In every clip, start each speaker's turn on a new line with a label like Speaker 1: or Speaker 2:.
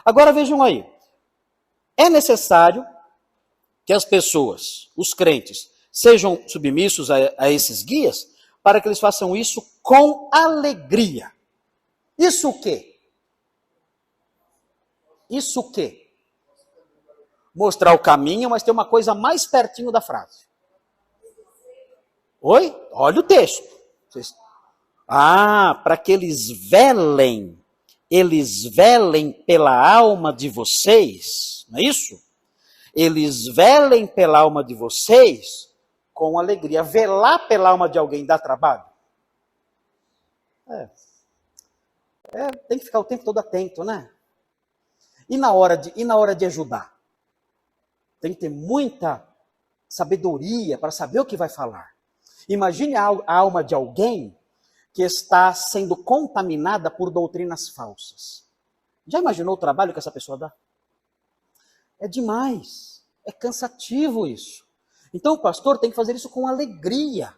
Speaker 1: Agora vejam aí, é necessário que as pessoas, os crentes, sejam submissos a esses guias para que eles façam isso com alegria. Isso o quê? Isso o quê? Mostrar o caminho, mas tem uma coisa mais pertinho da frase. Oi? Olha o texto. Para que eles velem pela alma de vocês, não é isso? Eles velem pela alma de vocês com alegria. Velar pela alma de alguém dá trabalho? Tem que ficar o tempo todo atento, né? E na hora de ajudar? Tem que ter muita sabedoria para saber o que vai falar. Imagine a alma de alguém que está sendo contaminada por doutrinas falsas. Já imaginou o trabalho que essa pessoa dá? É demais. É cansativo isso. Então o pastor tem que fazer isso com alegria.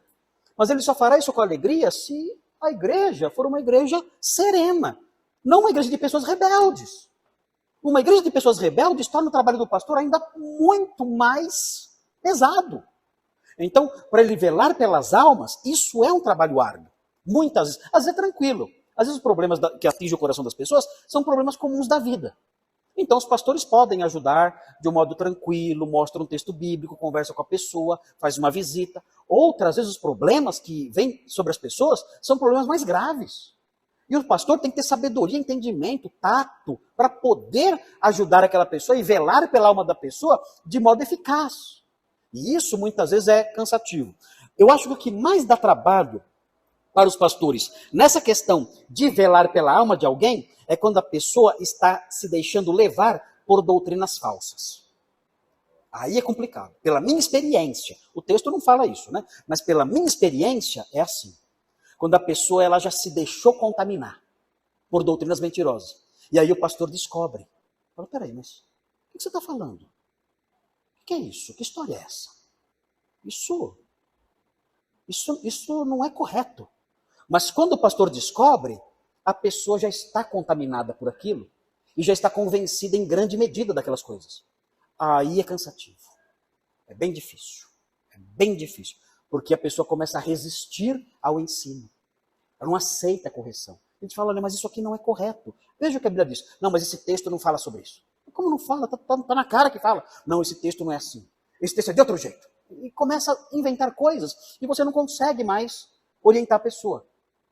Speaker 1: Mas ele só fará isso com alegria se a igreja for uma igreja serena. Não uma igreja de pessoas rebeldes. Uma igreja de pessoas rebeldes torna o trabalho do pastor ainda muito mais pesado. Então, para ele velar pelas almas, isso é um trabalho árduo. Muitas vezes, às vezes é tranquilo. Às vezes os problemas que atingem o coração das pessoas são problemas comuns da vida. Então os pastores podem ajudar de um modo tranquilo, mostram um texto bíblico, conversa com a pessoa, faz uma visita. Outras vezes os problemas que vêm sobre as pessoas são problemas mais graves. E o pastor tem que ter sabedoria, entendimento, tato, para poder ajudar aquela pessoa e velar pela alma da pessoa de modo eficaz. E isso muitas vezes é cansativo. Eu acho que o que mais dá trabalho para os pastores nessa questão de velar pela alma de alguém é quando a pessoa está se deixando levar por doutrinas falsas. Aí é complicado. Pela minha experiência, o texto não fala isso, né? Mas pela minha experiência é assim. Quando a pessoa ela já se deixou contaminar por doutrinas mentirosas. E aí o pastor descobre. Fala, peraí, mas o que você está falando? O que é isso? Que história é essa? Isso não é correto. Mas quando o pastor descobre, a pessoa já está contaminada por aquilo e já está convencida em grande medida daquelas coisas. Aí é cansativo. É bem difícil. É bem difícil. Porque a pessoa começa a resistir ao ensino. Ela não aceita a correção. A gente fala, olha, mas isso aqui não é correto. Veja o que a Bíblia diz. Não, mas esse texto não fala sobre isso. Como não fala? Tá na cara que fala. Não, esse texto não é assim. Esse texto é de outro jeito. E começa a inventar coisas e você não consegue mais orientar a pessoa.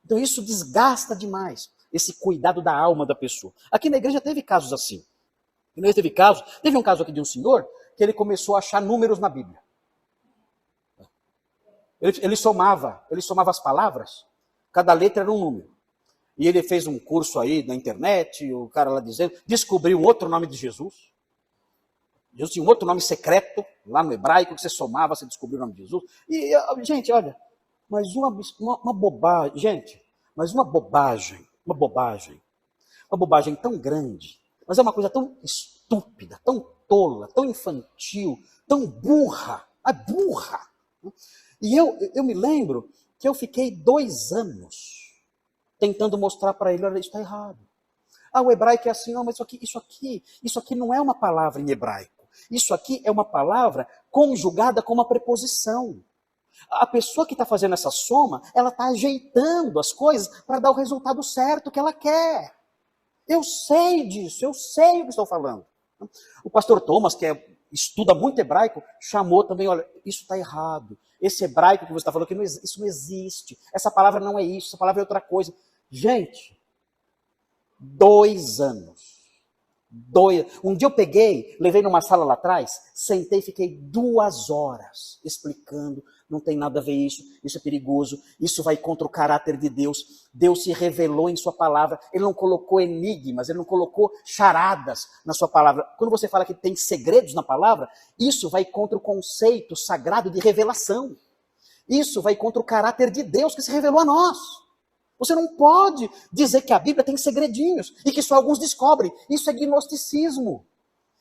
Speaker 1: Então isso desgasta demais esse cuidado da alma da pessoa. Aqui na igreja teve casos assim. Teve um caso aqui de um senhor que ele começou a achar números na Bíblia. Ele somava as palavras, cada letra era um número. E ele fez um curso aí na internet, o cara lá dizendo, descobriu um outro nome de Jesus. Jesus tinha um outro nome secreto, lá no hebraico, que você somava, você descobriu o nome de Jesus. E, gente, olha, mas uma bobagem, gente, mas uma bobagem tão grande, mas é uma coisa tão estúpida, tão tola, tão infantil, tão burra, burra. E eu me lembro que eu fiquei 2 anos tentando mostrar para ele, olha, isso está errado. O hebraico é assim, não, mas isso aqui não é uma palavra em hebraico. Isso aqui é uma palavra conjugada com uma preposição. A pessoa que está fazendo essa soma, ela está ajeitando as coisas para dar o resultado certo que ela quer. Eu sei disso, eu sei o que estou falando. O pastor Thomas, que estuda muito hebraico, chamou também, olha, isso está errado. Esse hebraico que você está falando, isso não existe. Essa palavra não é isso, essa palavra é outra coisa. Gente, 2 anos. Um dia eu levei numa sala lá atrás, sentei e fiquei 2 horas explicando, não tem nada a ver isso é perigoso, isso vai contra o caráter de Deus. Deus se revelou em sua palavra, ele não colocou enigmas, ele não colocou charadas na sua palavra. Quando você fala que tem segredos na palavra, isso vai contra o conceito sagrado de revelação. Isso vai contra o caráter de Deus que se revelou a nós. Você não pode dizer que a Bíblia tem segredinhos e que só alguns descobrem. Isso é gnosticismo.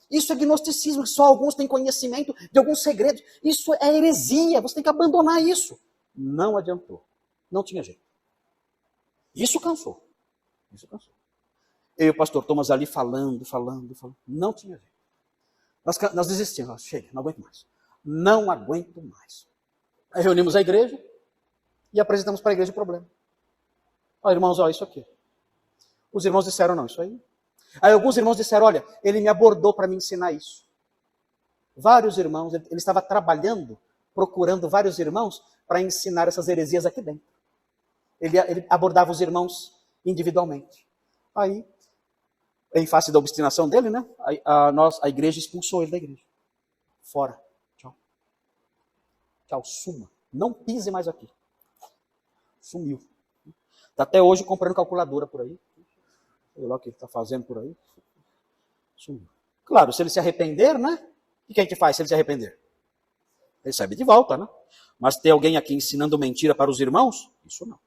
Speaker 1: Isso é gnosticismo, que só alguns têm conhecimento de alguns segredos. Isso é heresia, você tem que abandonar isso. Não adiantou. Não tinha jeito. Isso cansou. Eu e o pastor Thomas ali falando. Não tinha jeito. Nós desistimos. Chega, não aguento mais. Não aguento mais. Aí reunimos a igreja e apresentamos para a igreja o problema. Olha, irmãos, olha isso aqui. Os irmãos disseram, não, isso aí. Aí alguns irmãos disseram, olha, ele me abordou para me ensinar isso. Vários irmãos, ele estava trabalhando, procurando vários irmãos para ensinar essas heresias aqui dentro. Ele abordava os irmãos individualmente. Aí, em face da obstinação dele, né? A igreja expulsou ele da igreja. Fora. Tchau. Tchau, suma. Não pise mais aqui. Sumiu. Está até hoje comprando calculadora por aí. Sei lá o que ele está fazendo por aí. Sumiu. Claro, se ele se arrepender, né? O que a gente faz se ele se arrepender? Recebe de volta, né? Mas ter alguém aqui ensinando mentira para os irmãos? Isso não.